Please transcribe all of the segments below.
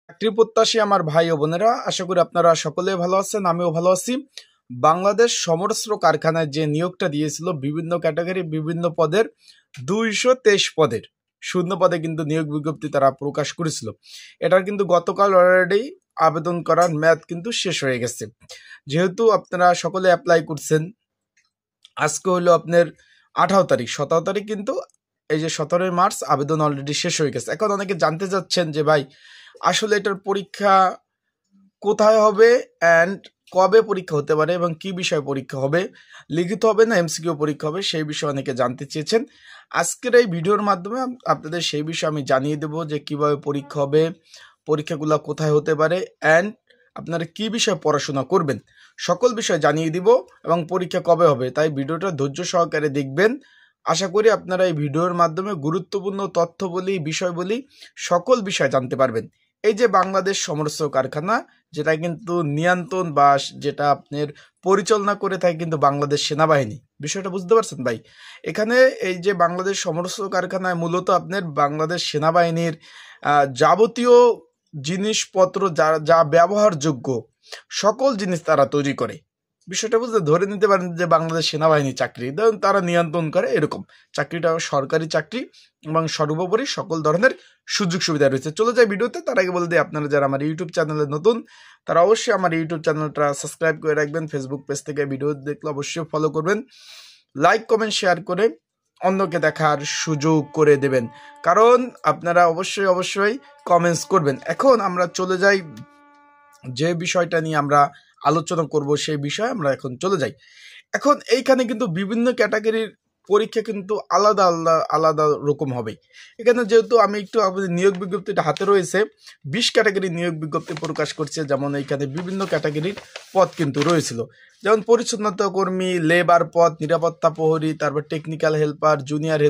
চাকরি প্রত্যাশী আমার ভাই ও বোনেরা, আশা করি আপনারা সকলে ভালো আছেন, আমিও ভালো আছি। বাংলাদেশ সমরস্ত্র কারখানায় যে নিয়োগটা দিয়েছিল বিভিন্ন ক্যাটাগরি বিভিন্ন পদের 223 পদের শূন্য পদে কিন্তু নিয়োগ বিজ্ঞপ্তি তারা প্রকাশ করেছিল। এটার কিন্তু গতকাল অলরেডি আবেদন করার মেয়াদ কিন্তু শেষ হয়ে গেছে। যেহেতু আপনারা সকলে অ্যাপ্লাই করছেন, আজকে হলো আপনার 18 তারিখ, 17 তারিখ কিন্তু এই যে 17 মার্চ আবেদন অলরেডি শেষ হয়ে গেছে। এখন অনেকে জানতে চাচ্ছেন যে ভাই আসলে এটার পরীক্ষা কোথায় হবে অ্যান্ড কবে পরীক্ষা হতে পারে এবং কি বিষয়ে পরীক্ষা হবে, লিখিত হবে না এমসিকিউ পরীক্ষা হবে, সেই বিষয়ে অনেকে জানতে চেয়েছেন। আজকের এই ভিডিওর মাধ্যমে আপনাদের সেই বিষয়ে আমি জানিয়ে দেবো যে কিভাবে পরীক্ষা হবে, পরীক্ষাগুলো কোথায় হতে পারে অ্যান্ড আপনারা কি বিষয়ে পড়াশোনা করবেন, সকল বিষয় জানিয়ে দিব এবং পরীক্ষা কবে হবে। তাই ভিডিওটা ধৈর্য সহকারে দেখবেন। আশা করি আপনারা এই ভিডিওর মাধ্যমে গুরুত্বপূর্ণ তথ্য বলি, বিষয় বলি, সকল বিষয় জানতে পারবেন। এই যে বাংলাদেশ সমরস্ত্র কারখানা, যেটা কিন্তু নিয়ন্ত্রণ বা যেটা আপনার পরিচালনা করে থাকে কিন্তু বাংলাদেশ সেনাবাহিনী, বিষয়টা বুঝতে পারছেন ভাই? এখানে এই যে বাংলাদেশ সমরস্ত্র কারখানায় মূলত আপনার বাংলাদেশ সেনাবাহিনীর যাবতীয় জিনিসপত্র যা ব্যবহারযোগ্য সকল জিনিস তারা তৈরি করে। বিষয়টা বুঝতে ধরে নিতে পারেন যে বাংলাদেশ সেনাবাহিনী চাকরি তারা নিয়ন্ত্রণ করে, এরকম চাকরিটা সরকারি চাকরি এবং সর্বোপরি সকল ধরনের সুযোগ সুবিধা রয়েছে। চলে যাই ভিডিওতে। তার আগে বলে দিই, আপনারা যারা আমার ইউটিউব চ্যানেলে নতুন তারা অবশ্যই আমার ইউটিউব চ্যানেলটা সাবস্ক্রাইব করে রাখবেন। ফেসবুক পেজ থেকে ভিডিও দেখলে অবশ্যই ফলো করবেন, লাইক কমেন্ট শেয়ার করে অন্যকে দেখার সুযোগ করে দেবেন, কারণ আপনারা অবশ্যই কমেন্টস করবেন। এখন আমরা চলে যাই যে বিষয়টা নিয়ে আমরা আলোচনা করব, সেই বিষয়ে আমরা এখন চলে যাই। এখন এইখানে কিন্তু বিভিন্ন ক্যাটাগরির পরীক্ষা কিন্তু আলাদা আলাদা আলাদা রকম হবে। এখানে যেহেতু আমি একটু আমাদের নিয়োগ বিজ্ঞপ্তিটা হাতে রয়েছে, 20 ক্যাটাগরির নিয়োগ বিজ্ঞপ্তি প্রকাশ করছে। যেমন এইখানে বিভিন্ন ক্যাটাগরির পদ কিন্তু রয়েছিল, যেমন পরিচ্ছন্নতা কর্মী, লেবার পদ, নিরাপত্তা প্রহরী, তারপর টেকনিক্যাল হেল্পার, জুনিয়র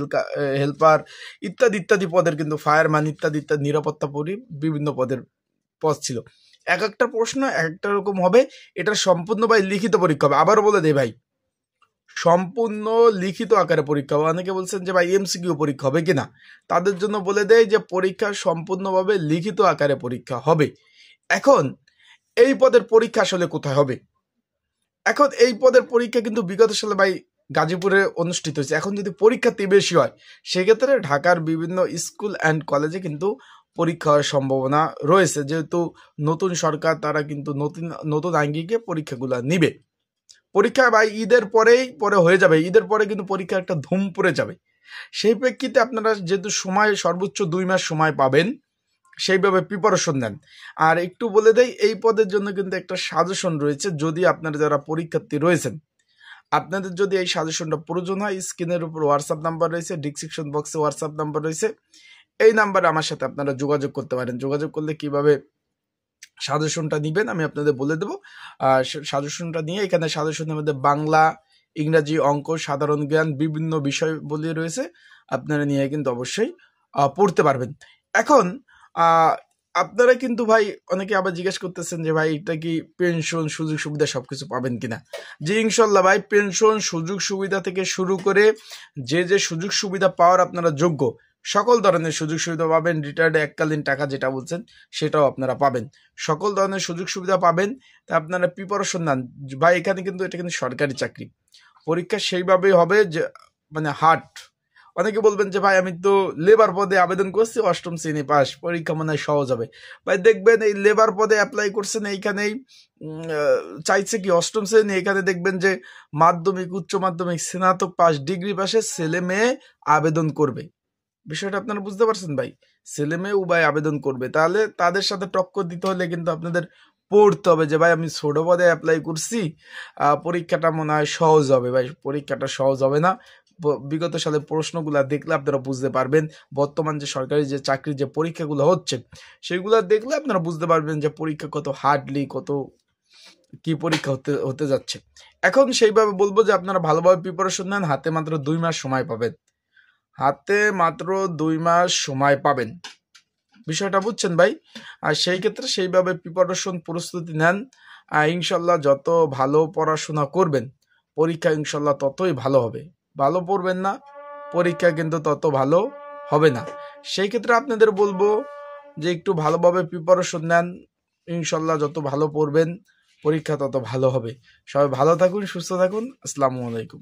হেল্পার ইত্যাদি ইত্যাদি পদের কিন্তু ফায়ারম্যান ইত্যাদি ইত্যাদি নিরাপত্তা প্রহরী বিভিন্ন পদের পদ ছিল। এক একটা প্রশ্ন এক একটা রকম হবে। এটা সম্পূর্ণ ভাই লিখিত পরীক্ষা হবে। আবারও বলে দেই ভাই, সম্পূর্ণ লিখিত আকারে পরীক্ষা হবে। অনেকে বলছেন যে ভাই এমসিকিউ পরীক্ষা হবে কিনা, তাদের জন্য বলে দেয় যে পরীক্ষা সম্পূর্ণভাবে লিখিত আকারে পরীক্ষা হবে। এখন এই পদের পরীক্ষা আসলে কোথায় হবে? এখন এই পদের পরীক্ষা কিন্তু বিগত সালে ভাই গাজীপুরে অনুষ্ঠিত হয়েছে। এখন যদি পরীক্ষার্থী বেশি হয়, সেক্ষেত্রে ঢাকার বিভিন্ন স্কুল অ্যান্ড কলেজে কিন্তু পরীক্ষা হওয়ার সম্ভাবনা রয়েছে, যেহেতু নতুন সরকার তারা কিন্তু নতুন আঙ্গিকে পরীক্ষাগুলো নিবে। পরীক্ষা ভাই ঈদের পরে হয়ে যাবে, ঈদের পরে কিন্তু পরীক্ষা একটা ধুম পড়ে যাবে। সেই প্রেক্ষিতে আপনারা যেহেতু সময় সর্বোচ্চ 2 মাস সময় পাবেন, সেইভাবে প্রিপারেশন নেন। আর একটু বলে দেই, এই পদের জন্য কিন্তু একটা সাজেশন রয়েছে। যদি আপনারা যারা পরীক্ষার্থী রয়েছেন, আপনাদের যদি এই সাজেশনটা প্রয়োজন হয়, স্ক্রিনের উপর হোয়াটসঅ্যাপ নাম্বার রয়েছে, ডিসক্রিপশন বক্সে হোয়াটসঅ্যাপ নাম্বার রয়েছে, এই নাম্বারে আমার সাথে আপনারা যোগাযোগ করতে পারেন। যোগাযোগ করলে কিভাবে সাজেশনটা নিবেন আমি আপনাদের বলে দেবো। সাজেশনটা নিয়ে এখানে সাজেশনের মধ্যে বাংলা, ইংরাজি, অঙ্ক, সাধারণ জ্ঞান বিভিন্ন বিষয় বলে রয়েছে, আপনারা নিয়ে কিন্তু অবশ্যই পড়তে পারবেন। এখন আপনারা কিন্তু ভাই অনেকে আবার জিজ্ঞেস করতেছেন যে ভাই এটা কি পেনশন সুযোগ সুবিধা সবকিছু পাবেন কিনা? যে ইনশাল্লাহ ভাই, পেনশন সুযোগ সুবিধা থেকে শুরু করে যে সুযোগ সুবিধা পাওয়ার আপনারা যোগ্য, সকল ধরনের সুযোগ সুবিধা পাবেন। রিটায়ার্ডে এককালীন টাকা যেটা বলছেন সেটাও আপনারা পাবেন, সকল ধরনের সুযোগ সুবিধা পাবেন। তা আপনারা প্রিপারেশন নেন ভাই। এখানে কিন্তু এটা কিন্তু সরকারি চাকরি, পরীক্ষা সেইভাবেই হবে যে মানে হার্ড। অনেকে বলবেন যে ভাই আমি তো লেবার পদে আবেদন করছি, 8ম শ্রেণী পাস, পরীক্ষা মনে হয় সহজ হবে। ভাই দেখবেন এই লেবার পদে অ্যাপ্লাই করছেন, এইখানেই চাইছে কি 8ম শ্রেণী, এখানে দেখবেন যে মাধ্যমিক, উচ্চ মাধ্যমিক, স্নাতক পাস, ডিগ্রি পাসের ছেলে মেয়ে আবেদন করবে। বিষয়টা আপনারা বুঝতে পারছেন ভাই? ছেলে মেয়ে উভয় আবেদন করবে, তাহলে তাদের সাথে টক্কর দিতে হলে কিন্তু আপনাদের পড়তে হবে যে ভাই আমি ছোট পদে অ্যাপ্লাই করছি, পরীক্ষাটা মনে হয় সহজ হবে। ভাই পরীক্ষাটা সহজ হবে না। বিগত সালের প্রশ্নগুলো দেখলে আপনারা বুঝতে পারবেন, বর্তমান যে সরকারি যে চাকরির যে পরীক্ষাগুলো হচ্ছে সেগুলো দেখলে আপনারা বুঝতে পারবেন যে পরীক্ষা কত হার্ডলি, কত কি পরীক্ষা হতে যাচ্ছে। এখন সেইভাবে বলবো যে আপনারা ভালোভাবে প্রিপারেশন নেন। হাতে মাত্র 2 মাস সময় পাবেন, হাতে মাত্র 2 মাস সময় পাবেন, বিষয়টা বুঝছেন ভাই? আর সেই ক্ষেত্রে সেইভাবে প্রিপারেশন প্রস্তুতি নেন। ইনশাল্লাহ যত ভালো পড়াশোনা করবেন, পরীক্ষা ইনশাল্লাহ ততই ভালো হবে। ভালো পড়বেন না, পরীক্ষা কিন্তু তত ভালো হবে না। সেই ক্ষেত্রে আপনাদের বলবো যে একটু ভালোভাবে প্রিপারেশন নেন, ইনশাল্লাহ যত ভালো পড়বেন পরীক্ষা তত ভালো হবে। সবাই ভালো থাকুন, সুস্থ থাকুন। আসসালামু আলাইকুম।